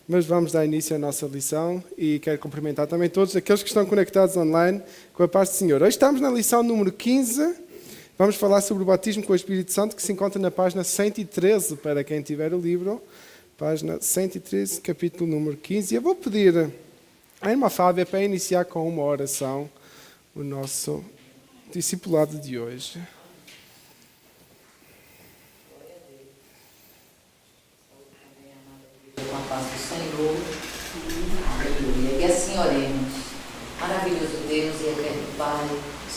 mas vamos dar início à nossa lição e quero cumprimentar também todos aqueles que estão conectados online com a paz do Senhor. Hoje estamos na lição número 15, vamos falar sobre o batismo com o Espírito Santo, que se encontra na página 113, para quem tiver o livro, página 113, capítulo número 15. Eu vou pedir à irmã Fábia para iniciar com uma oração o nosso discipulado de hoje. Com a paz do Senhor. Aleluia. E assim oremos. Maravilhoso Deus e eterno Pai,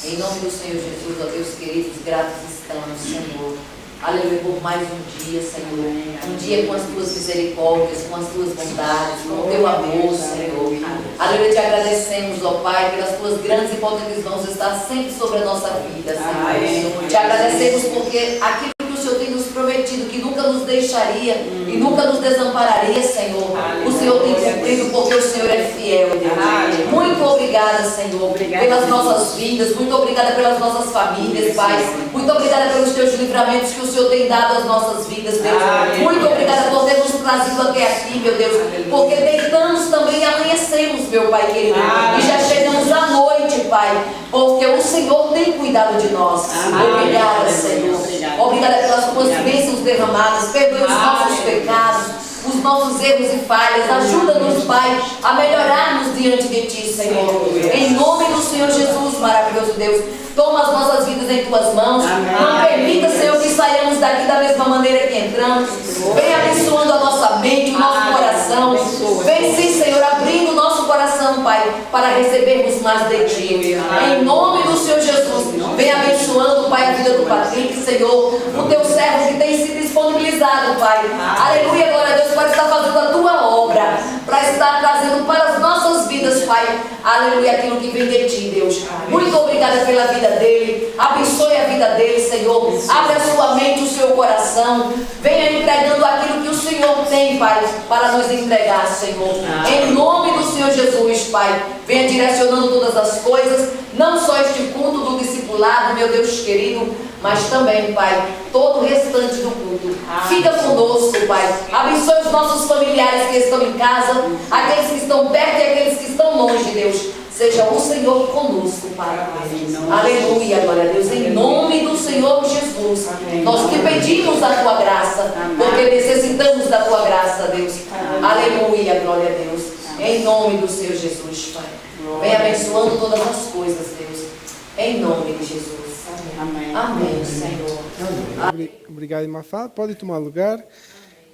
em nome do Senhor Jesus, ó Deus queridos, gratos estamos, Senhor. Aleluia, por mais um dia, Senhor. Um dia com as tuas misericórdias, com as tuas bondades, com o teu amor, Senhor. Aleluia, te agradecemos, ó Pai, pelas tuas grandes e potentes mãos estar sempre sobre a nossa vida, Senhor. Te agradecemos porque aquilo que o Senhor tem nos prometido, que nunca nos deixaria e nunca nos desampararia, Senhor. O Senhor tem cumprido porque o Senhor é fiel, Deus. Muito obrigada, Senhor, pelas nossas vidas. Muito obrigada pelas nossas famílias, Pai. Muito obrigada pelos teus livramentos que o Senhor tem dado às nossas vidas, Deus. Muito obrigada por ter nos trazido até aqui, meu Deus. Porque deitamos também e amanhecemos, meu Pai querido. E já chegamos à noite, Pai. Porque o Senhor tem cuidado de nós. Obrigada, Senhor. Obrigada pelas tuas bênçãos derramadas. Perdoe os nossos pecados, os nossos erros e falhas. Ajuda-nos, Pai, a melhorarmos diante de Ti, Senhor. Em nome do Senhor Jesus, maravilhoso Deus. Toma as nossas vidas em Tuas mãos. Não permita, Senhor, que saiamos daqui da mesma maneira que entramos. Vem abençoando a nossa mente, o nosso coração. Vem sim, Senhor, abrindo o nosso coração, Pai, para recebermos mais de Ti. Em nome do Senhor Jesus, vem abençoando, Pai, a vida do Patrick, Senhor, o Teu servo que tem se disponibilizado, Pai. Aleluia, glória a Deus, para estar fazendo a Tua obra, para estar trazendo para as nossas vidas, Pai, aleluia, aquilo que vem de Ti, Deus. Muito obrigada pela vida dele. Abençoe a vida dele, Senhor. Abre a sua mente, o seu coração. Venha entregando aquilo que o Senhor tem, Pai, para nos entregar, Senhor. Em nome do Senhor Jesus, Pai. Venha direcionando todas as coisas, não só este culto do discipulado, meu Deus querido, mas também, Pai, todo o restante do culto. Fica conosco, Pai. Abençoe os nossos familiares que estão em casa, aqueles que estão perto e aqueles que estão longe, Deus. Seja o Senhor conosco, Pai. Aleluia, glória a Deus. Em nome do Senhor Jesus, nós te pedimos a Tua graça, porque necessitamos da Tua graça, Deus. Aleluia, glória a Deus. Em nome do Senhor Jesus, Pai. Vem abençoando todas as coisas, Deus. Em nome de Jesus. Amém. Amém, Senhor. Obrigado, irmã Fábia. Pode tomar lugar.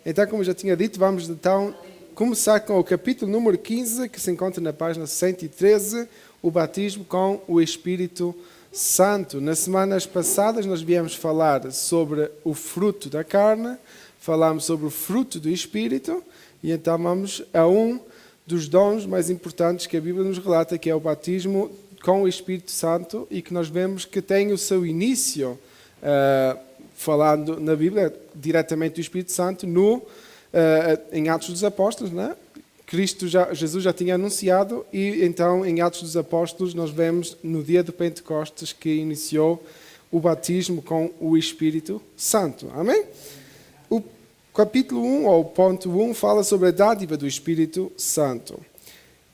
Então, como já tinha dito, vamos então começar com o capítulo número 15, que se encontra na página 113, o batismo com o Espírito Santo. Nas semanas passadas nós viemos falar sobre o fruto da carne, falámos sobre o fruto do Espírito, e então vamos a um dos dons mais importantes que a Bíblia nos relata, que é o batismo com o Espírito Santo, e que nós vemos que tem o seu início, falando na Bíblia, diretamente do Espírito Santo, em Atos dos Apóstolos, né? Jesus já tinha anunciado, e então em Atos dos Apóstolos nós vemos no dia de Pentecostes que iniciou o batismo com o Espírito Santo. Amém? O capítulo 1, ou ponto 1, fala sobre a dádiva do Espírito Santo.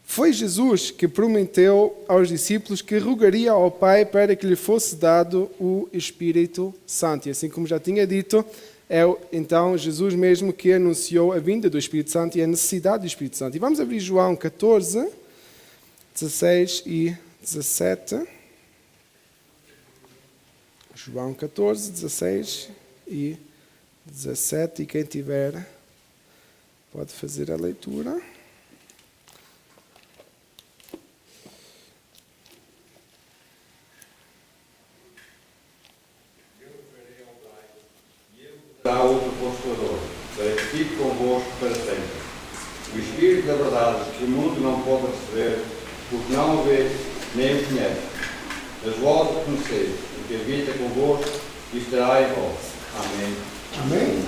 Foi Jesus que prometeu aos discípulos que rogaria ao Pai para que lhe fosse dado o Espírito Santo. E assim como já tinha dito, é então Jesus mesmo que anunciou a vinda do Espírito Santo e a necessidade do Espírito Santo. E vamos abrir João 14, 16 e 17. João 14, 16 e 17. E quem tiver pode fazer a leitura. Dá outro Consolador, para que fique convosco para sempre. O Espírito da verdade, que o mundo não pode receber, porque não o vê, nem o conhece. Mas vós o conheceis, porque habita convosco e estará em vós. Amém. Amém?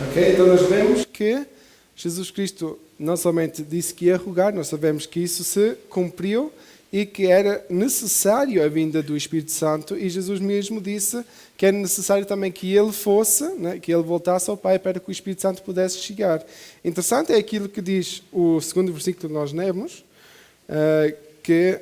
Ok, então nós vemos que Jesus Cristo não somente disse que ia rogar, nós sabemos que isso se cumpriu, e que era necessário a vinda do Espírito Santo, e Jesus mesmo disse que era necessário também que ele fosse, né, que ele voltasse ao Pai para que o Espírito Santo pudesse chegar. Interessante é aquilo que diz o segundo versículo que nós lemos, que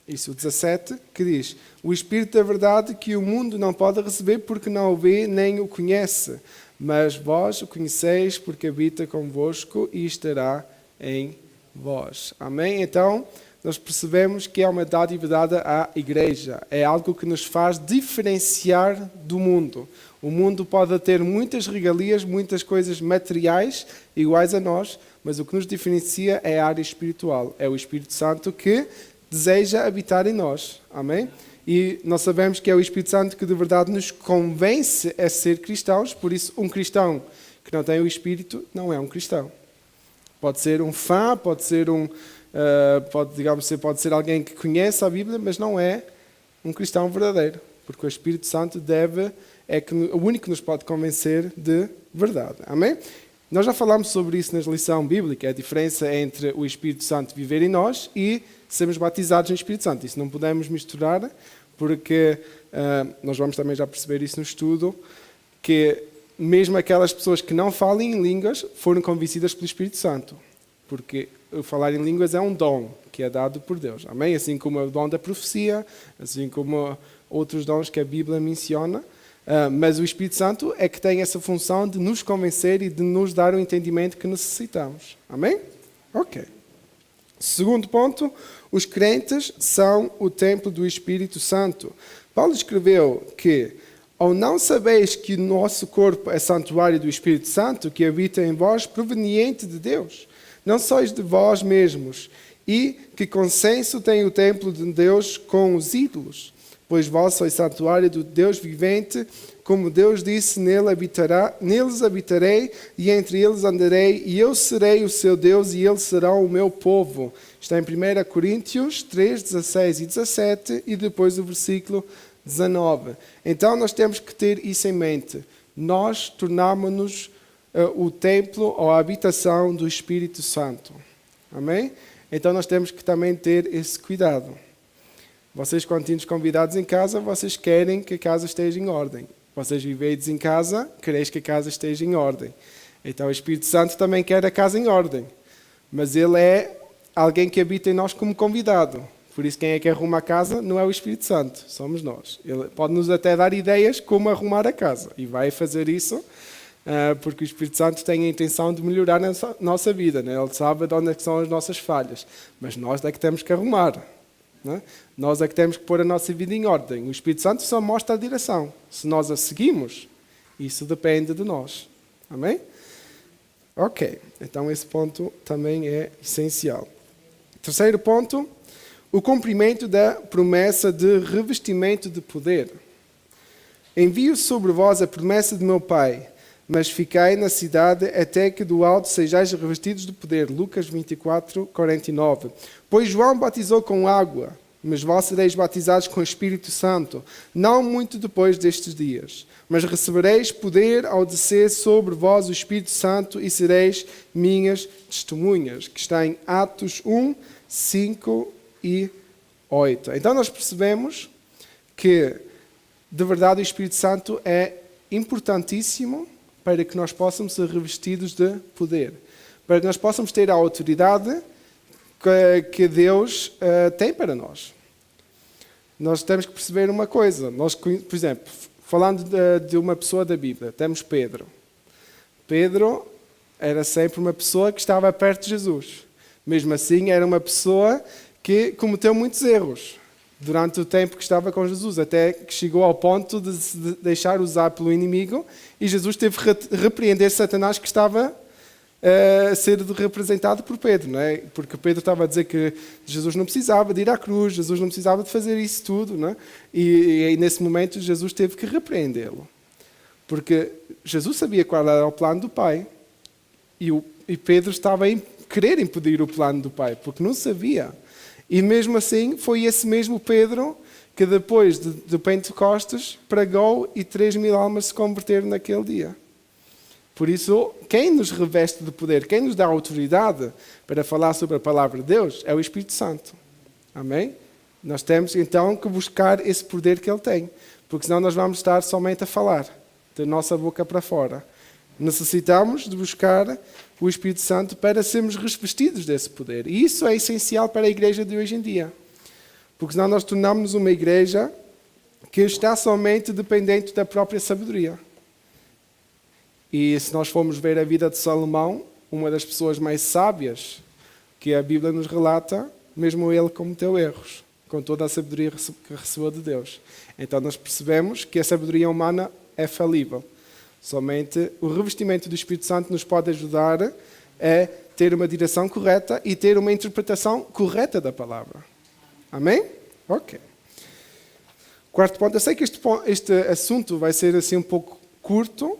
isso, o 17, que diz: o Espírito da verdade que o mundo não pode receber porque não o vê nem o conhece, mas vós o conheceis porque habita convosco e estará em vós. Amém? Então, nós percebemos que é uma dádiva dada à igreja. É algo que nos faz diferenciar do mundo. O mundo pode ter muitas regalias, muitas coisas materiais iguais a nós, mas o que nos diferencia é a área espiritual. É o Espírito Santo que deseja habitar em nós. Amém? E nós sabemos que é o Espírito Santo que de verdade nos convence a ser cristãos, por isso um cristão que não tem o Espírito não é um cristão. Pode ser um fã, pode ser pode ser alguém que conhece a Bíblia, mas não é um cristão verdadeiro, porque o Espírito Santo é o único que nos pode convencer de verdade. Amém? Nós já falámos sobre isso na lição bíblica, a diferença entre o Espírito Santo viver em nós e sermos batizados no Espírito Santo. Isso não podemos misturar, porque nós vamos também já perceber isso no estudo, que mesmo aquelas pessoas que não falam em línguas foram convencidas pelo Espírito Santo, porque o falar em línguas é um dom que é dado por Deus. Amém? Assim como o dom da profecia, assim como outros dons que a Bíblia menciona. Mas o Espírito Santo é que tem essa função de nos convencer e de nos dar o entendimento que necessitamos. Amém? Ok. Segundo ponto, os crentes são o templo do Espírito Santo. Paulo escreveu que: ou não sabeis que o nosso corpo é santuário do Espírito Santo, que habita em vós, proveniente de Deus? Não sois de vós mesmos, e que consenso tem o templo de Deus com os ídolos? Pois vós sois santuário do Deus vivente, como Deus disse, neles habitarei, e entre eles andarei, e eu serei o seu Deus, e eles serão o meu povo. Está em 1 Coríntios 3, 16 e 17, e depois o versículo 19. Então nós temos que ter isso em mente. Nós tornamos-nos o templo ou a habitação do Espírito Santo. Amém? Então nós temos que também ter esse cuidado. Vocês, quando têm convidados em casa, vocês querem que a casa esteja em ordem. Vocês viveides em casa, quereis que a casa esteja em ordem. Então o Espírito Santo também quer a casa em ordem. Mas ele é alguém que habita em nós como convidado. Por isso quem é que arruma a casa não é o Espírito Santo, somos nós. Ele pode-nos até dar ideias como arrumar a casa. E vai fazer isso porque o Espírito Santo tem a intenção de melhorar a nossa vida. Né? Ele sabe de onde são as nossas falhas. Mas nós é que temos que arrumar. Né? Nós é que temos que pôr a nossa vida em ordem. O Espírito Santo só mostra a direção. Se nós a seguimos, isso depende de nós. Amém? Ok, então esse ponto também é essencial. Terceiro ponto, o cumprimento da promessa de revestimento de poder. Envio sobre vós a promessa de meu Pai, mas ficai na cidade até que do alto sejais revestidos de poder. Lucas 24, 49. Pois João batizou com água, mas vós sereis batizados com o Espírito Santo, não muito depois destes dias. Mas recebereis poder ao descer sobre vós o Espírito Santo e sereis minhas testemunhas. Que está em Atos 1, 5 e 8. Então nós percebemos que, de verdade, o Espírito Santo é importantíssimo para que nós possamos ser revestidos de poder. Para que nós possamos ter a autoridade que Deus tem para nós. Nós temos que perceber uma coisa. Nós, por exemplo, falando de uma pessoa da Bíblia, temos Pedro. Pedro era sempre uma pessoa que estava perto de Jesus. Mesmo assim, era uma pessoa que cometeu muitos erros durante o tempo que estava com Jesus, até que chegou ao ponto de se deixar usar pelo inimigo, e Jesus teve que repreender Satanás que estava a ser representado por Pedro, não é? Porque Pedro estava a dizer que Jesus não precisava de ir à cruz, Jesus não precisava de fazer isso tudo, não é? E nesse momento Jesus teve que repreendê-lo, porque Jesus sabia qual era o plano do Pai, e Pedro estava a querer impedir o plano do Pai, porque não sabia. E mesmo assim, foi esse mesmo Pedro que depois de Pentecostes pregou e 3.000 almas se converteram naquele dia. Por isso, quem nos reveste de poder, quem nos dá autoridade para falar sobre a palavra de Deus é o Espírito Santo. Amém? Nós temos então que buscar esse poder que Ele tem, porque senão nós vamos estar somente a falar, da nossa boca para fora. Necessitamos de buscar o Espírito Santo para sermos revestidos desse poder. E isso é essencial para a igreja de hoje em dia, porque senão nós tornamos-nos uma igreja que está somente dependente da própria sabedoria. E se nós formos ver a vida de Salomão, uma das pessoas mais sábias que a Bíblia nos relata, mesmo ele cometeu erros, com toda a sabedoria que recebeu de Deus. Então nós percebemos que a sabedoria humana é falível. Somente o revestimento do Espírito Santo nos pode ajudar a ter uma direção correta e ter uma interpretação correta da palavra. Amém? Ok. Quarto ponto. Eu sei que este assunto vai ser assim um pouco curto,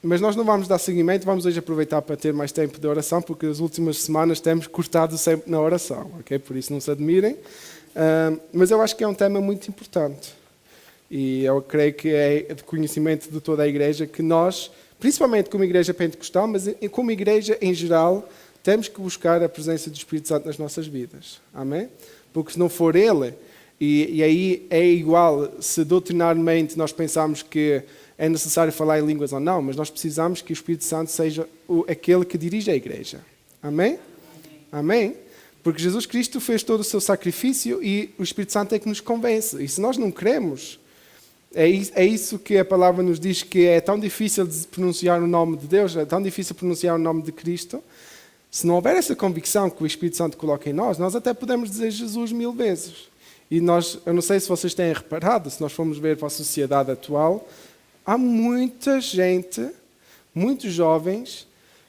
mas nós não vamos dar seguimento, vamos hoje aproveitar para ter mais tempo de oração, porque as últimas semanas temos cortado sempre na oração, ok? Por isso não se admirem. Mas eu acho que é um tema muito importante. E eu creio que é de conhecimento de toda a igreja que nós, principalmente como igreja pentecostal, mas como igreja em geral, temos que buscar a presença do Espírito Santo nas nossas vidas. Amém? Porque se não for Ele, e aí é igual se doutrinarmente nós pensamos que é necessário falar em línguas ou não, mas nós precisamos que o Espírito Santo seja aquele que dirige a igreja. Amém? Amém? Porque Jesus Cristo fez todo o seu sacrifício e o Espírito Santo é que nos convence. E se nós não cremos, é isso que a palavra nos diz, que é tão difícil de pronunciar o nome de Deus, é tão difícil pronunciar o nome de Cristo. Se não houver essa convicção que o Espírito Santo coloca em nós até podemos dizer Jesus 1000 vezes. E eu não sei se vocês têm reparado, se nós formos ver para a sociedade atual, há muita gente, muitos jovens,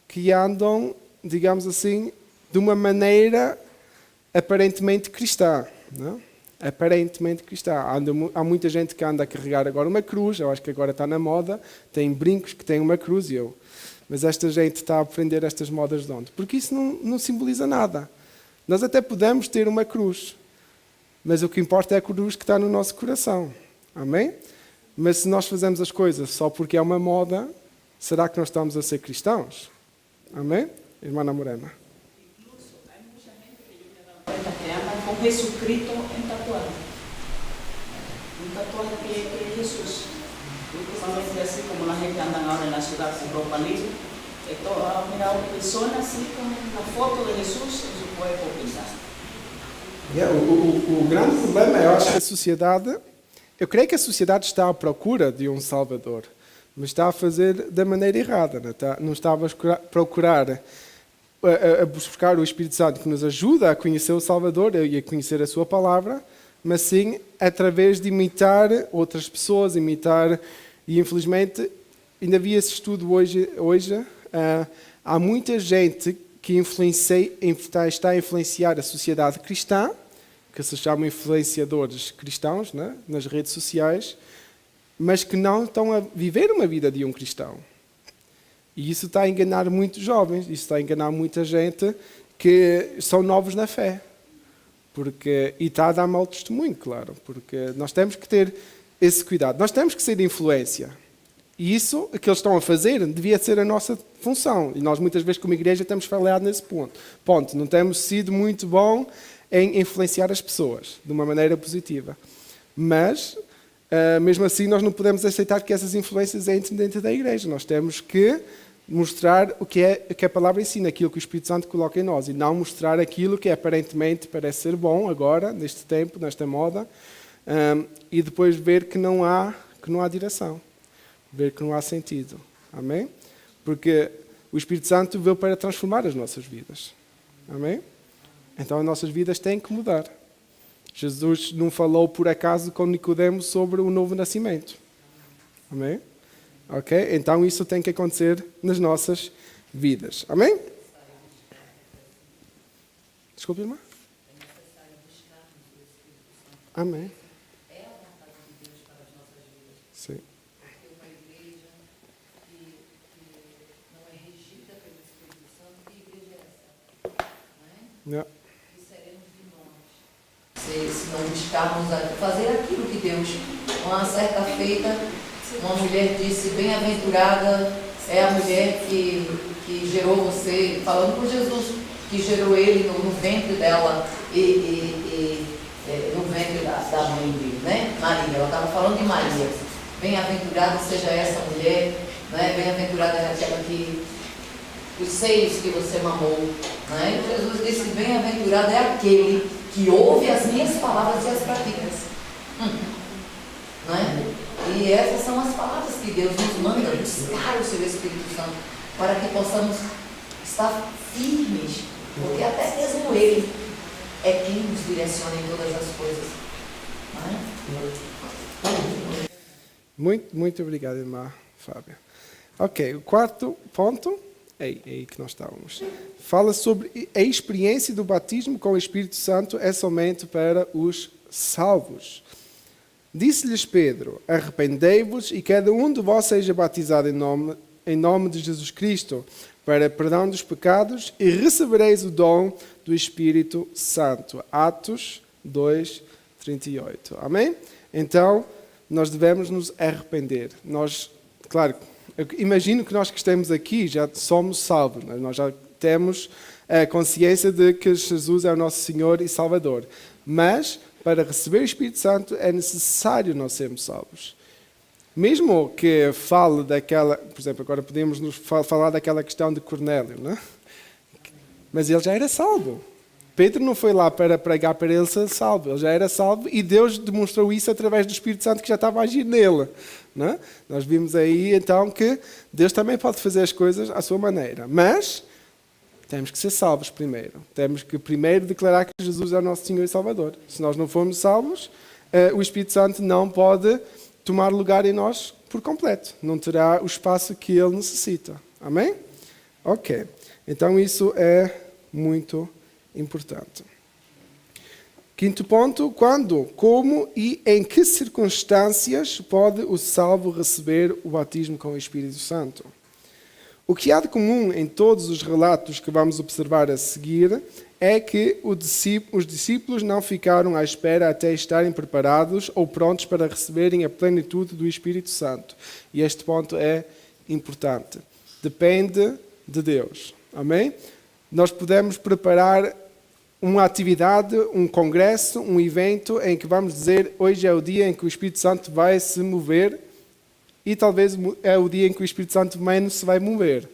que andam, digamos assim, de uma maneira aparentemente cristã. Não? Aparentemente cristã. Há muita gente que anda a carregar agora uma cruz, eu acho que agora está na moda, tem brincos que têm uma cruz, mas esta gente está a aprender estas modas de onde? Porque isso não simboliza nada. Nós até podemos ter uma cruz, mas o que importa é a cruz que está no nosso coração. Amém? Mas se nós fazemos as coisas só porque é uma moda, será que nós estamos a ser cristãos? Amém? Irmã Morena. Incluso hay mucha gente que yo me he dado cuenta que andan con Jesucristo en tatuaje. Un tatuaje que es Jesús. Últimamente así como la gente anda ahora en la ciudad con ropa libre. Ha mirado personas así con la foto de Jesús en su cuerpo pintado. O grande problema, eu acho que a sociedade, eu creio que a sociedade está à procura de um Salvador, mas está a fazer da maneira errada, não está a procurar, a buscar o Espírito Santo que nos ajuda a conhecer o Salvador e a conhecer a sua palavra, mas sim através de imitar outras pessoas, e infelizmente, ainda vi esse estudo hoje há muita gente que está a influenciar a sociedade cristã, que se chamam influenciadores cristãos, né, nas redes sociais, mas que não estão a viver uma vida de um cristão. E isso está a enganar muitos jovens, isso está a enganar muita gente que são novos na fé. E está a dar mau testemunho, claro, porque nós temos que ter esse cuidado. Nós temos que ser de influência. E isso, o que eles estão a fazer, devia ser a nossa função. E nós, muitas vezes, como igreja, temos falhado nesse ponto. Não temos sido muito bom em influenciar as pessoas de uma maneira positiva. Mas, mesmo assim, nós não podemos aceitar que essas influências entrem dentro da igreja. Nós temos que mostrar o que a palavra ensina, aquilo que o Espírito Santo coloca em nós, e não mostrar aquilo que aparentemente parece ser bom agora, neste tempo, nesta moda, e depois ver que não há direção. Ver que não há sentido. Amém? Porque o Espírito Santo veio para transformar as nossas vidas. Amém? Então as nossas vidas têm que mudar. Jesus não falou por acaso com Nicodemo sobre o novo nascimento. Amém? Ok? Então isso tem que acontecer nas nossas vidas. Amém? Desculpe, irmã. Amém. Sim. Yeah. E seremos de nós. Se não buscarmos fazer aquilo que Deus, uma certa feita, uma mulher disse, bem-aventurada é a mulher que gerou você, falando por Jesus, que gerou ele no ventre dela, e no ventre da mãe dele, né? Maria, ela estava falando de Maria. Bem-aventurada seja essa mulher, né? Bem-aventurada é aquela que os seios que você mamou, né? Jesus disse: bem-aventurado é aquele que ouve as minhas palavras e as pratica. Não é? E essas são as palavras que Deus nos manda, buscar o seu Espírito Santo, para que possamos estar firmes, porque até mesmo Ele é quem nos direciona em todas as coisas. Não é? Muito obrigado, irmã Fábia. Ok, o quarto ponto, é aí que nós estávamos. Fala sobre a experiência do batismo com o Espírito Santo é somente para os salvos. Disse-lhes Pedro: arrependei-vos e cada um de vós seja batizado em nome de Jesus Cristo, para perdão dos pecados, e recebereis o dom do Espírito Santo. Atos 2, 38. Amém? Então, nós devemos nos arrepender. Nós, claro, eu imagino que nós que estamos aqui já somos salvos. Nós já temos a consciência de que Jesus é o nosso Senhor e Salvador. Mas, para receber o Espírito Santo, é necessário nós sermos salvos. Mesmo que fale daquela... Por exemplo, agora podemos falar daquela questão de Cornélio, não é? Mas ele já era salvo. Pedro não foi lá para pregar para ele ser salvo. Ele já era salvo e Deus demonstrou isso através do Espírito Santo que já estava a agir nele. Não é? Nós vimos aí, então, que Deus também pode fazer as coisas à sua maneira. Mas temos que ser salvos primeiro. Temos que primeiro declarar que Jesus é o nosso Senhor e Salvador. Se nós não formos salvos, o Espírito Santo não pode tomar lugar em nós por completo. Não terá o espaço que ele necessita. Amém? Ok. Então isso é muito importante. Quinto ponto: quando, como e em que circunstâncias pode o salvo receber o batismo com o Espírito Santo? O que há de comum em todos os relatos que vamos observar a seguir é que os discípulos não ficaram à espera até estarem preparados ou prontos para receberem a plenitude do Espírito Santo. E este ponto é importante. Depende de Deus. Amém? Nós podemos preparar uma atividade, um congresso, um evento em que vamos dizer: hoje é o dia em que o Espírito Santo vai se mover, e talvez é o dia em que o Espírito Santo menos se vai mover,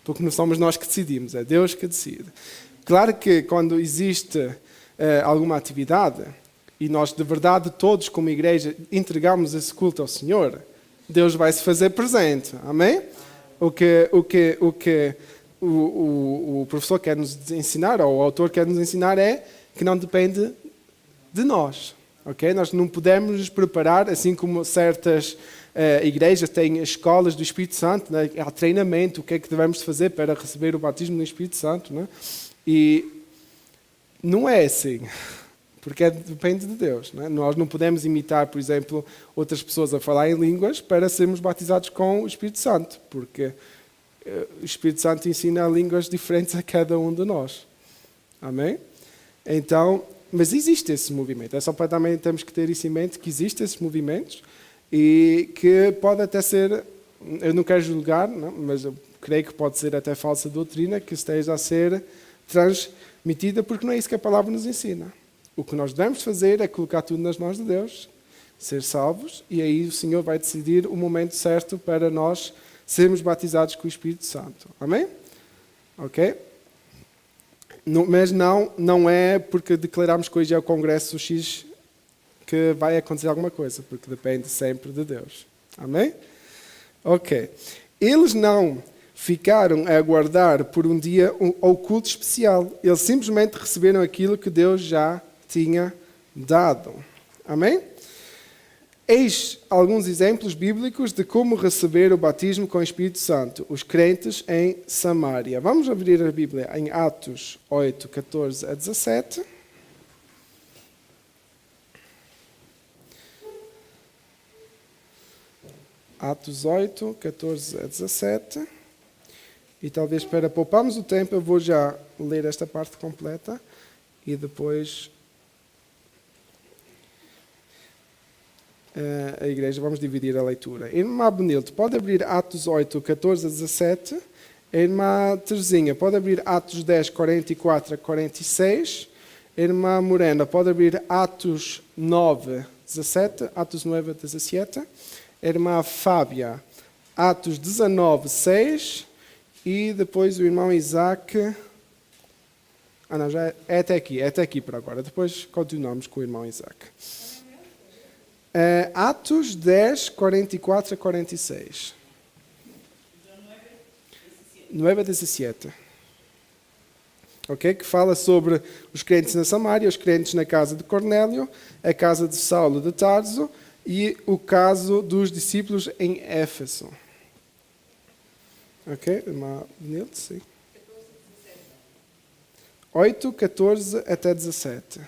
porque não somos nós que decidimos, é Deus que decide. Claro que quando existe alguma atividade e nós de verdade todos como igreja entregamos esse culto ao Senhor, Deus vai se fazer presente. Amém? O que o professor quer nos ensinar, ou o autor quer nos ensinar, é que não depende de nós. Okay? Nós não podemos nos preparar, assim como certas igrejas têm escolas do Espírito Santo, né? Há treinamento, o que é que devemos fazer para receber o batismo do Espírito Santo. Né? E não é assim, porque depende de Deus. Né? Nós não podemos imitar, por exemplo, outras pessoas a falar em línguas para sermos batizados com o Espírito Santo, porque o Espírito Santo ensina línguas diferentes a cada um de nós. Amém? Então, mas existe esse movimento. É só para também temos que ter isso em mente, que existem esses movimentos e que pode até ser, eu não quero julgar, não, mas eu creio que pode ser até falsa doutrina que esteja a ser transmitida, porque não é isso que a palavra nos ensina. O que nós devemos fazer é colocar tudo nas mãos de Deus, ser salvos, e aí o Senhor vai decidir o momento certo para nós sermos batizados com o Espírito Santo. Amém? Ok? Mas não é porque declaramos que hoje é o Congresso X que vai acontecer alguma coisa, porque depende sempre de Deus. Amém? Ok. Eles não ficaram a aguardar por um dia ou culto especial. Eles simplesmente receberam aquilo que Deus já tinha dado. Amém? Eis alguns exemplos bíblicos de como receber o batismo com o Espírito Santo. Os crentes em Samaria. Vamos abrir a Bíblia em Atos 8, 14 a 17. Atos 8, 14 a 17. E talvez para pouparmos o tempo, eu vou já ler esta parte completa e depois a igreja, vamos dividir a leitura. Irmã Benilde, pode abrir Atos 8, 14 a 17. Irmã Terezinha, pode abrir Atos 10, 44 a 46. Irmã Morena, pode abrir Atos 9, 17. Atos 9, 17. Irmã Fábia, Atos 19, 6. E depois o irmão Isaac. Não, já é até aqui por agora. Depois continuamos com o irmão Isaac. Atos 10, 44 a 46. 9, 17. Ok? Que fala sobre os crentes na Samaria, os crentes na casa de Cornélio, a casa de Saulo de Tarso e o caso dos discípulos em Éfeso. Ok? Irmã Benilde, sim. 8, 14 até 17.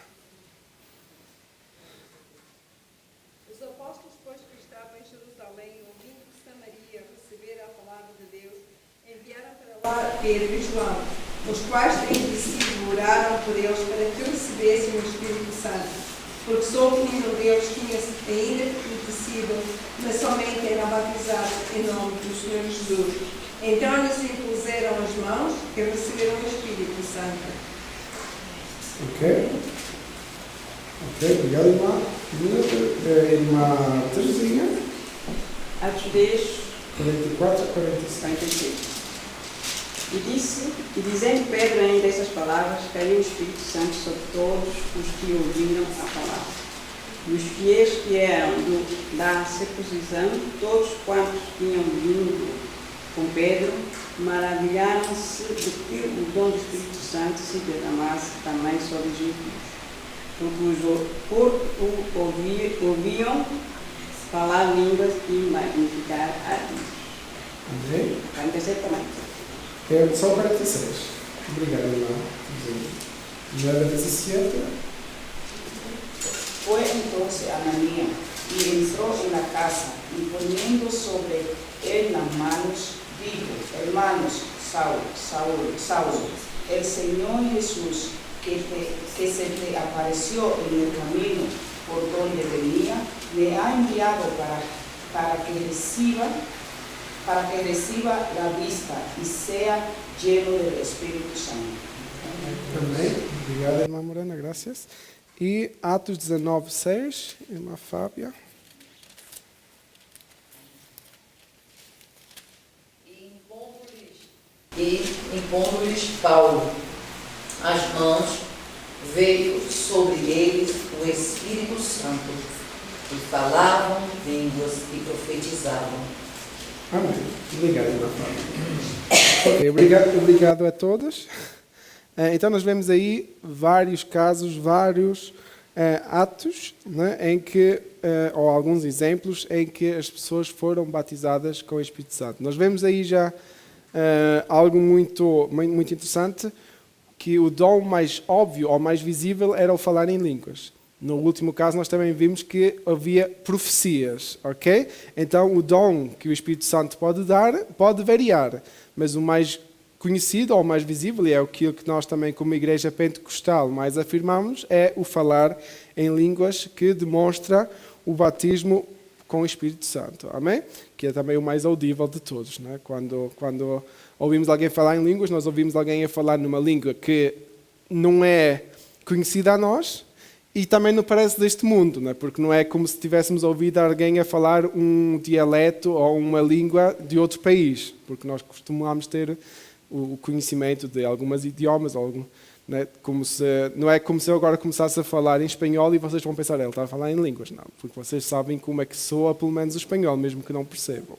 Os apóstolos, pois, que estavam em Jerusalém, ouvindo que Samaria recebera a palavra de Deus, enviaram para lá Pedro e João, os quais, tendo descido, oraram por eles para que recebessem o Espírito Santo, porque só o menino Deus tinha ainda descido, mas somente era batizado em nome do Senhor Jesus. Então lhes impuseram as mãos e receberam o Espírito Santo. Ok, obrigado, irmã. Irmã Terezinha, Atos 10, 44 a 46. 46. E dizendo Pedro ainda essas palavras, caiu o Espírito Santo sobre todos os que ouviram a palavra. E os fiéis que eram da circuncisão, todos quantos tinham vindo com Pedro, maravilharam-se de que o dom do Espírito Santo se derramasse também sobre os gentios, porque ouviam falar línguas e magnificar a Deus. Amém? 47 também. Só 46. Obrigado, irmã. 9, 17. Fue entonces Ananía y entró en la casa y poniendo sobre él las manos, dijo: hermanos, Saulo, el Señor Jesús que se te apareció en el camino por donde venía, me ha enviado para que reciba la vista y sea lleno del Espíritu Santo. Amém. Obrigado, irmã Morena, graças. E Atos 19, 6, irmã Fábia. E impondo-lhes Paulo as mãos, veio sobre eles o Espírito Santo, e falavam línguas e profetizavam. Amém. Obrigado, irmã Fábia. Ok, obrigado a todos. Então nós vemos aí vários casos, vários atos, né, em que, ou alguns exemplos em que as pessoas foram batizadas com o Espírito Santo. Nós vemos aí já algo muito interessante, que o dom mais óbvio ou mais visível era o falar em línguas. No último caso nós também vimos que havia profecias, ok? Então o dom que o Espírito Santo pode dar pode variar, mas o mais conhecido ou mais visível, e é aquilo que nós também como igreja pentecostal mais afirmamos, é o falar em línguas, que demonstra o batismo com o Espírito Santo, amém? Que é também o mais audível de todos, né? Quando ouvimos alguém falar em línguas, nós ouvimos alguém a falar numa língua que não é conhecida a nós e também não parece deste mundo, né? Porque não é como se tivéssemos ouvido alguém a falar um dialeto ou uma língua de outro país, porque nós costumamos ter o conhecimento de alguns idiomas, né? Não é como se eu agora começasse a falar em espanhol e vocês vão pensar, ele está a falar em línguas. Não, porque vocês sabem como é que soa pelo menos o espanhol, mesmo que não percebam.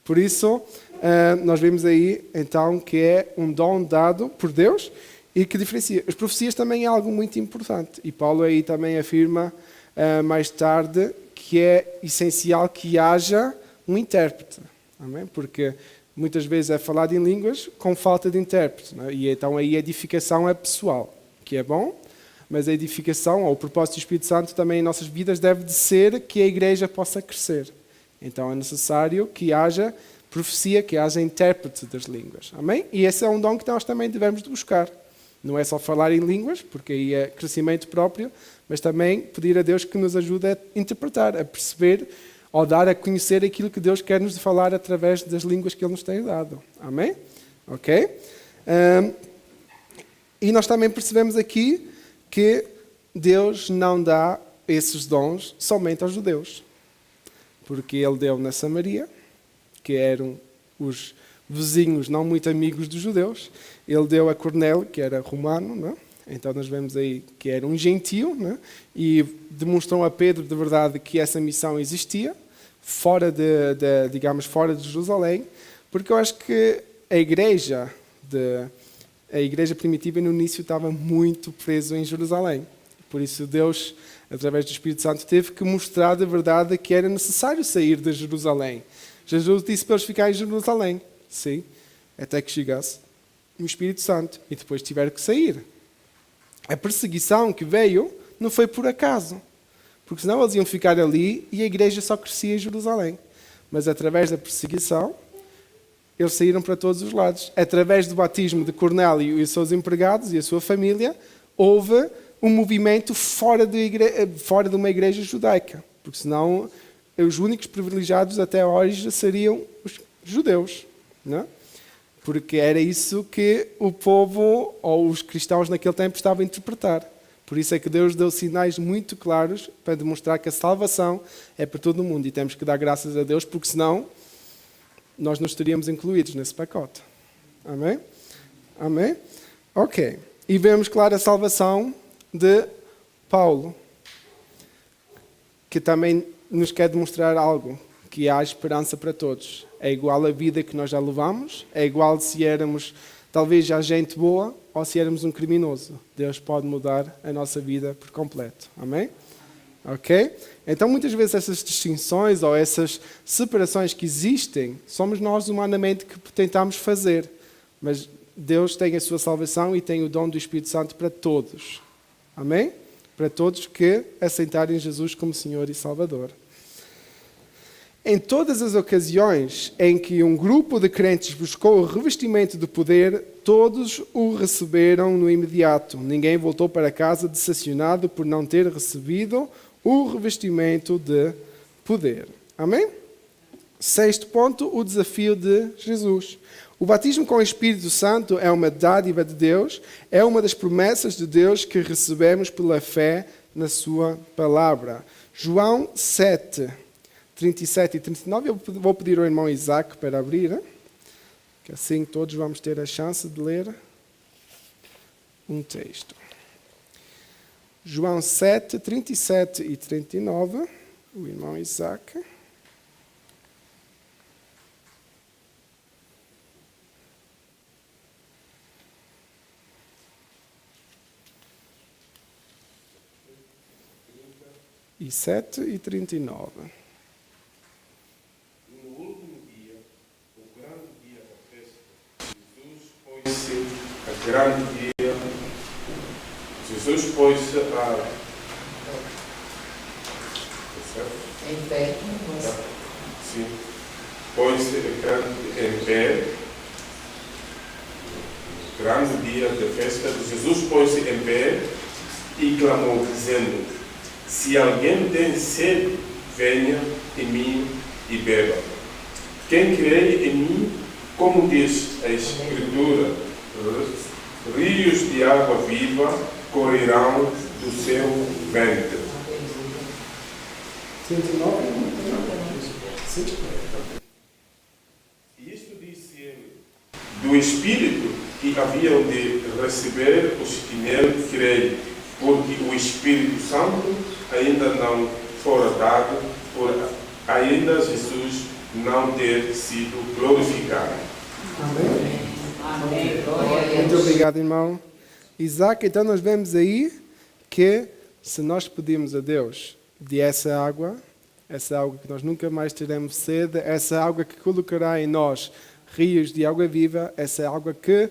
Por isso, nós vemos aí então que é um dom dado por Deus e que diferencia. As profecias também é algo muito importante, e Paulo aí também afirma mais tarde que é essencial que haja um intérprete, amém? Porque muitas vezes é falado em línguas com falta de intérprete, né? E então aí a edificação é pessoal, que é bom, mas a edificação, ou o propósito do Espírito Santo também em nossas vidas deve de ser que a igreja possa crescer. Então é necessário que haja profecia, que haja intérprete das línguas, amém? E esse é um dom que nós também devemos de buscar. Não é só falar em línguas, porque aí é crescimento próprio, mas também pedir a Deus que nos ajude a interpretar, a perceber, ou dar a conhecer aquilo que Deus quer nos falar através das línguas que Ele nos tem dado. Amém? Ok? E nós também percebemos aqui que Deus não dá esses dons somente aos judeus. Porque ele deu na Samaria, que eram os vizinhos não muito amigos dos judeus. Ele deu a Cornélio, que era romano, não é? Então nós vemos aí que era um gentio, não é? E demonstrou a Pedro de verdade que essa missão existia, fora fora de Jerusalém, porque eu acho que a igreja primitiva no início estava muito presa em Jerusalém. Por isso Deus, através do Espírito Santo, teve que mostrar de verdade que era necessário sair de Jerusalém. Jesus disse para eles ficarem em Jerusalém, sim, até que chegasse o Espírito Santo, e depois tiveram que sair. A perseguição que veio não foi por acaso, porque senão eles iam ficar ali e a igreja só crescia em Jerusalém. Mas através da perseguição, eles saíram para todos os lados. Através do batismo de Cornélio e os seus empregados e a sua família, houve um movimento fora de uma igreja judaica, porque senão os únicos privilegiados até hoje seriam os judeus, não é? Porque era isso que o povo ou os cristãos naquele tempo estavam a interpretar. Por isso é que Deus deu sinais muito claros para demonstrar que a salvação é para todo o mundo. E temos que dar graças a Deus, porque senão nós não estaríamos incluídos nesse pacote. Amém? Amém? Ok. E vemos, claro, a salvação de Paulo, que também nos quer demonstrar algo, que há esperança para todos. É igual a vida que nós já levamos, é igual se éramos talvez já gente boa ou se éramos um criminoso. Deus pode mudar a nossa vida por completo. Amém? Ok? Então muitas vezes essas distinções ou essas separações que existem, somos nós humanamente que tentamos fazer. Mas Deus tem a sua salvação e tem o dom do Espírito Santo para todos. Amém? Para todos que aceitarem Jesus como Senhor e Salvador. Em todas as ocasiões em que um grupo de crentes buscou o revestimento de poder, todos o receberam no imediato. Ninguém voltou para casa decepcionado por não ter recebido o revestimento de poder. Amém? Sexto ponto, o desafio de Jesus. O batismo com o Espírito Santo é uma dádiva de Deus, é uma das promessas de Deus que recebemos pela fé na sua palavra. João 7, 37 e 39, eu vou pedir ao irmão Isaac para abrir, que assim todos vamos ter a chance de ler um texto. João 7, 37 e 39, o irmão Isaac. E 7 e 39. No último dia, o grande dia da festa, Jesus pôs-se a... Em pé. Sim. Pôs-se em pé. No grande dia da festa, Jesus pôs-se em pé e clamou, dizendo: se alguém tem sede, venha em mim e beba. Quem crê em mim, como diz a Escritura, rios de água viva correrão do seu ventre. 39? E isto disse ele, do Espírito que haviam de receber os que nele creem, porque o Espírito Santo ainda não fora dado, por ainda Jesus não ter sido glorificado. Amém. Amém. Glória a Deus. Muito obrigado, irmão Isaac. Então nós vemos aí que se nós pedimos a Deus de essa água que nós nunca mais teremos sede, essa água que colocará em nós rios de água viva, essa água que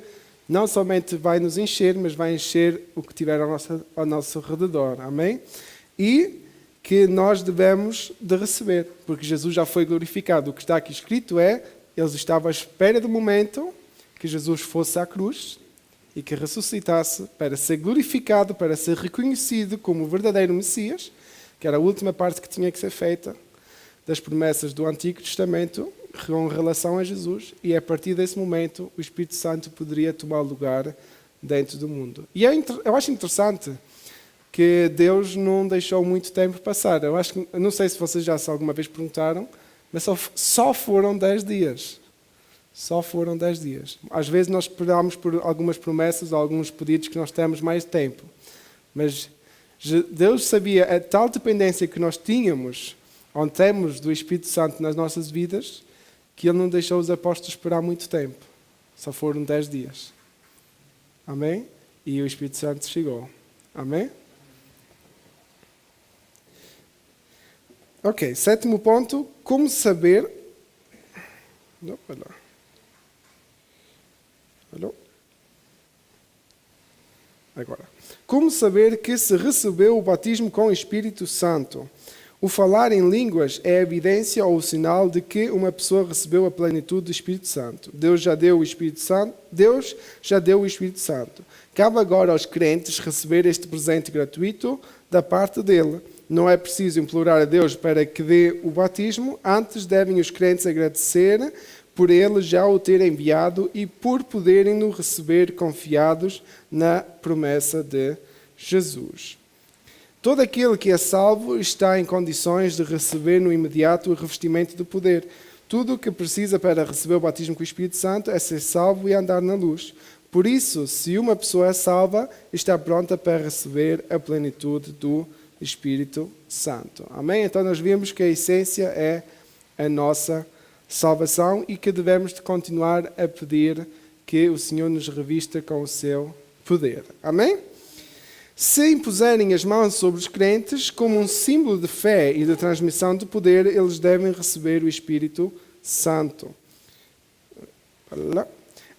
não somente vai nos encher, mas vai encher o que tiver ao nosso redor. Amém? E que nós devemos de receber, porque Jesus já foi glorificado. O que está aqui escrito é, eles estavam à espera do momento que Jesus fosse à cruz e que ressuscitasse para ser glorificado, para ser reconhecido como o verdadeiro Messias, que era a última parte que tinha que ser feita das promessas do Antigo Testamento com relação a Jesus, e a partir desse momento o Espírito Santo poderia tomar lugar dentro do mundo. E eu acho interessante que Deus não deixou muito tempo passar. Eu não sei se vocês já alguma vez perguntaram, mas só foram 10 dias. Só foram 10 dias. Às vezes nós esperamos por algumas promessas ou alguns pedidos que nós temos mais tempo. Mas Deus sabia a tal dependência que nós tínhamos, ou temos do Espírito Santo nas nossas vidas, que Ele não deixou os apóstolos esperar muito tempo. Só foram 10 dias. Amém? E o Espírito Santo chegou. Amém? Ok, 7º ponto. Como saber... Não, olha. Alô? Agora. Como saber que se recebeu o batismo com o Espírito Santo? O falar em línguas é a evidência ou o sinal de que uma pessoa recebeu a plenitude do Espírito Santo. Deus já deu o Espírito Santo. Cabe agora aos crentes receber este presente gratuito da parte dele. Não é preciso implorar a Deus para que dê o batismo, antes devem os crentes agradecer por ele já o ter enviado e por poderem-no receber confiados na promessa de Jesus. Todo aquele que é salvo está em condições de receber no imediato o revestimento do poder. Tudo o que precisa para receber o batismo com o Espírito Santo é ser salvo e andar na luz. Por isso, se uma pessoa é salva, está pronta para receber a plenitude do Espírito Santo. Amém? Então nós vimos que a essência é a nossa salvação e que devemos de continuar a pedir que o Senhor nos revista com o seu poder. Amém? Se impuserem as mãos sobre os crentes como um símbolo de fé e de transmissão de poder, eles devem receber o Espírito Santo.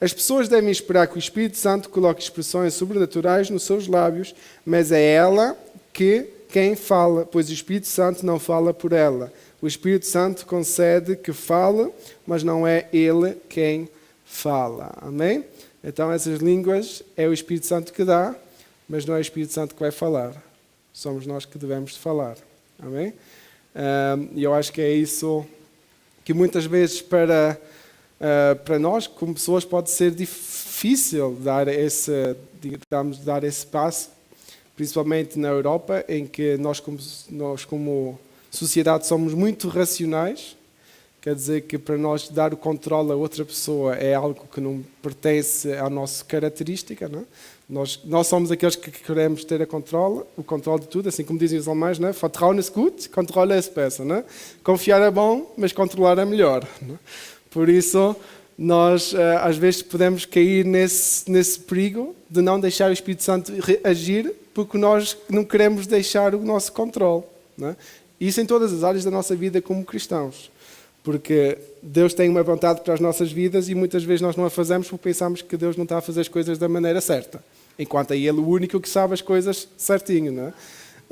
As pessoas devem esperar que o Espírito Santo coloque expressões sobrenaturais nos seus lábios, mas é ela quem fala, pois o Espírito Santo não fala por ela. O Espírito Santo concede que fale, mas não é ele quem fala. Amém? Então essas línguas é o Espírito Santo que dá, mas não é o Espírito Santo que vai falar. Somos nós que devemos falar. Amém? E eu acho que é isso que muitas vezes para nós, como pessoas, pode ser difícil dar esse passo, principalmente na Europa, em que nós como sociedade somos muito racionais. Quer dizer que para nós dar o controle a outra pessoa é algo que não pertence à nossa característica. Não é? Nós somos aqueles que queremos ter o controle de tudo, assim como dizem os alemães, não é? Vertrauen ist gut, Kontrolle ist besser. Não é? Confiar é bom, mas controlar é melhor. Não é? Por isso, nós às vezes podemos cair nesse perigo de não deixar o Espírito Santo agir, porque nós não queremos deixar o nosso controle. Não é? Isso em todas as áreas da nossa vida como cristãos. Porque Deus tem uma vontade para as nossas vidas e muitas vezes nós não a fazemos porque pensamos que Deus não está a fazer as coisas da maneira certa. Enquanto é Ele o único que sabe as coisas certinho, não é?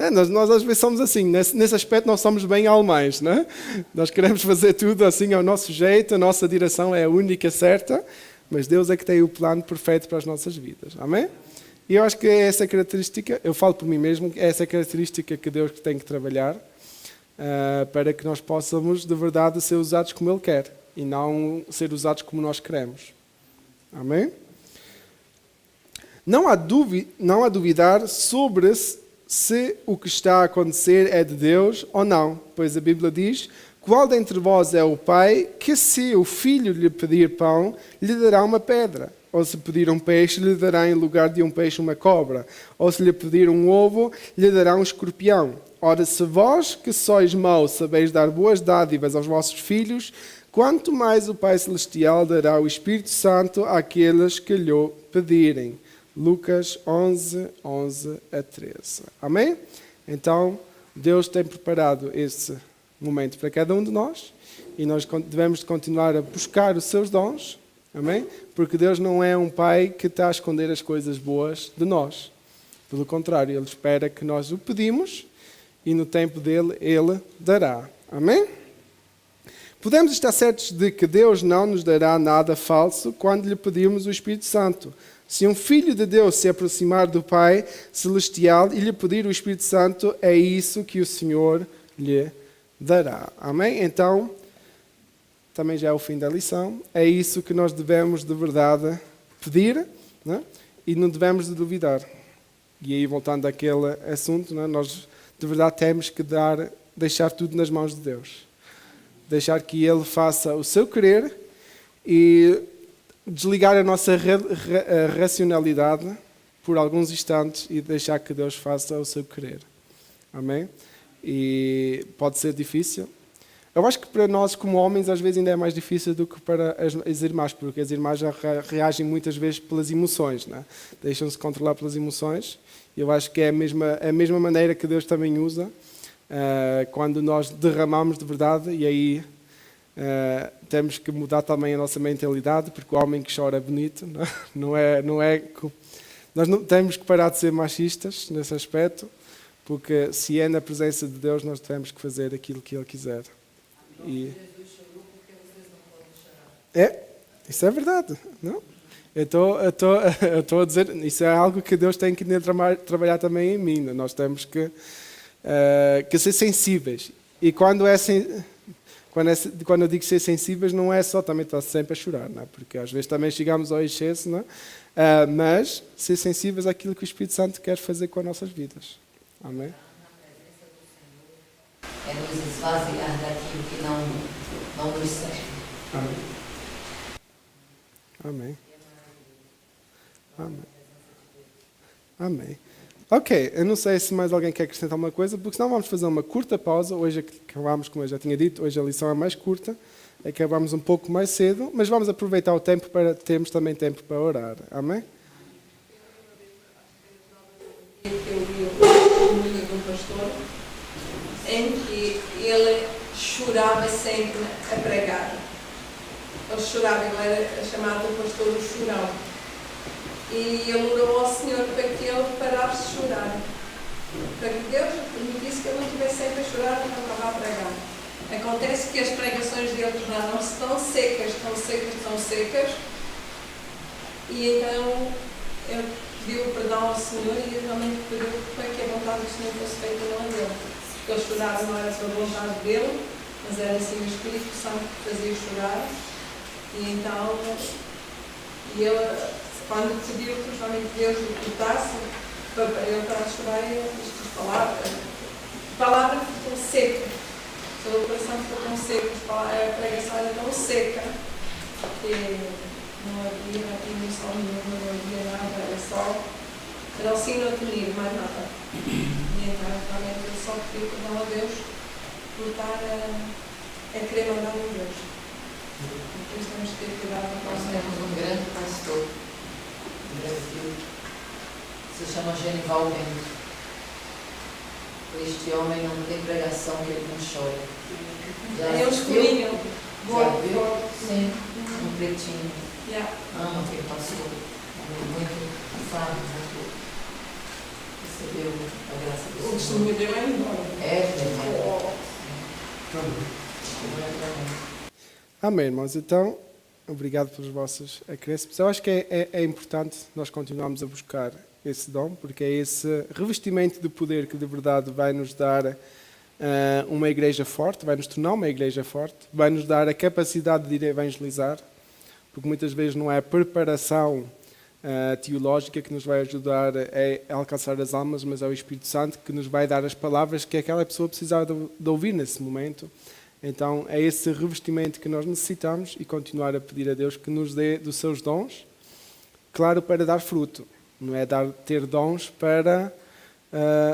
Nós às vezes somos assim, nesse aspecto nós somos bem alemães, não é? Nós queremos fazer tudo assim ao nosso jeito, a nossa direção é a única certa, mas Deus é que tem o plano perfeito para as nossas vidas. Amém? E eu acho que é essa característica, eu falo por mim mesmo, é essa característica que Deus tem que trabalhar, para que nós possamos de verdade ser usados como Ele quer e não ser usados como nós queremos. Amém? Não há duvidar sobre se o que está a acontecer é de Deus ou não, pois a Bíblia diz: qual dentre vós é o pai que, se o filho lhe pedir pão, lhe dará uma pedra? Ou se pedir um peixe, lhe dará em lugar de um peixe uma cobra? Ou se lhe pedir um ovo, lhe dará um escorpião? Ora, se vós, que sois maus, sabeis dar boas dádivas aos vossos filhos, quanto mais o Pai Celestial dará o Espírito Santo àqueles que lhe pedirem. Lucas 11, 11 a 13. Amém? Então, Deus tem preparado esse momento para cada um de nós e nós devemos continuar a buscar os seus dons. Amém? Porque Deus não é um Pai que está a esconder as coisas boas de nós. Pelo contrário, Ele espera que nós o pedimos e no tempo dele, Ele dará. Amém? Podemos estar certos de que Deus não nos dará nada falso quando lhe pedirmos o Espírito Santo. Se um filho de Deus se aproximar do Pai Celestial e lhe pedir o Espírito Santo, é isso que o Senhor lhe dará. Amém? Então, também já é o fim da lição. É isso que nós devemos de verdade pedir, né? E não devemos de duvidar. E aí, voltando àquele assunto, não é? Nós de verdade temos que deixar tudo nas mãos de Deus. Deixar que Ele faça o seu querer e desligar a nossa racionalidade por alguns instantes e deixar que Deus faça o seu querer. Amém? E pode ser difícil. Eu acho que para nós, como homens, às vezes ainda é mais difícil do que para as irmãs, porque as irmãs já reagem muitas vezes pelas emoções, não é? Deixam-se controlar pelas emoções. Eu acho que é a mesma maneira que Deus também usa quando nós derramamos de verdade, e aí temos que mudar também a nossa mentalidade, porque o homem que chora é bonito, não é? Nós não temos que parar de ser machistas nesse aspecto, porque se é na presença de Deus, nós temos que fazer aquilo que Ele quiser. E isso é verdade, não? Eu estou a dizer, isso é algo que Deus tem que trabalhar também em mim. Nós temos que ser sensíveis. E quando eu digo ser sensíveis, não é só também estar sempre a chorar, não é? Porque às vezes também chegamos ao excesso, não é? Mas ser sensíveis àquilo que o Espírito Santo quer fazer com as nossas vidas. Amém? É nos esvaziar daquilo que não nos serve. Amém. Amém. Amém. Amém. Ok, eu não sei se mais alguém quer acrescentar alguma coisa, porque senão vamos fazer uma curta pausa. Hoje acabamos, como eu já tinha dito, hoje a lição é mais curta. Acabamos um pouco mais cedo, mas vamos aproveitar o tempo para termos também tempo para orar. Amém? Eu vi o testemunho de um pastor em que ele chorava sempre a pregar. Ele chorava, ele era chamado o pastor do chorão. E ele orou ao Senhor para que ele parasse de chorar. Para que Deus permitisse que ele não estivesse sempre a chorar quando estava a pregar. Acontece que as pregações dele tornaram-se tão secas, tão secas, tão secas. E então ele pediu perdão ao Senhor e realmente pediu para que a vontade do Senhor fosse feita e não dele. Porque ele chorava não era pela vontade dele, mas era assim o Espírito Santo que fazia chorar. E então, ele, quando decidiu que realmente Deus o cortasse, para ele parar de chorar, ele disse as palavras ficou seca. O seu coração ficou tão seco, a pregação era tão seca, que não havia emoção nenhuma, não havia nada, era o sino atenido, mais nada. E então, realmente, ele só pediu perdão a Deus por estar a querer mandar em Deus. Por isso temos que ter cuidado com Nós temos um grande pastor no Brasil, se chama Genival Bento. Este homem não tem pregação que ele não chora. É um escurinho. Já viu? Sim, um pretinho. Yeah. Amo aquele pastor. Muito sábio, muito. Recebeu a graça do Senhor. O testemunho dele é enorme. É, Amém, irmãos. Então, obrigado pelos vossos acréscimos. Eu acho que é importante nós continuarmos a buscar esse dom, porque é esse revestimento de poder que de verdade vai nos dar uma igreja forte, vai nos tornar uma igreja forte, vai nos dar a capacidade de ir evangelizar, porque muitas vezes não é a preparação teológica que nos vai ajudar a alcançar as almas, mas é o Espírito Santo que nos vai dar as palavras que aquela pessoa precisava de ouvir nesse momento. Então, é esse revestimento que nós necessitamos e continuar a pedir a Deus que nos dê dos seus dons, claro, para dar fruto. Não é ter dons para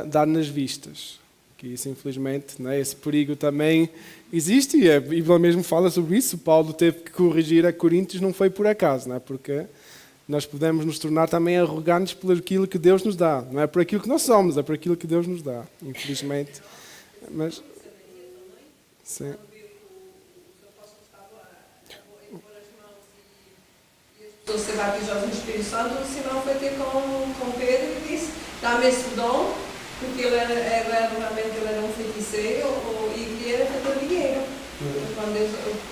dar nas vistas. Que isso, infelizmente, não é? Esse perigo também existe e a Bíblia mesmo fala sobre isso. Paulo teve que corrigir a Coríntios, não foi por acaso, não é? Porque nós podemos nos tornar também arrogantes por aquilo que Deus nos dá. Não é por aquilo que nós somos, é por aquilo que Deus nos dá, infelizmente. Mas... Sim. Pessoas ser batizadas no Espírito Santo, o sinal foi ter com Pedro e disse: dá-me esse dom, porque ele era um feiticeiro e queria fazer dinheiro. Quando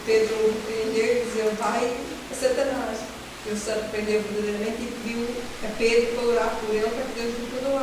Pedro o repreendeu e dizia: vai a Satanás. Ele se arrependeu verdadeiramente e pediu a Pedro para orar por ele para que Deus lhe perdoasse.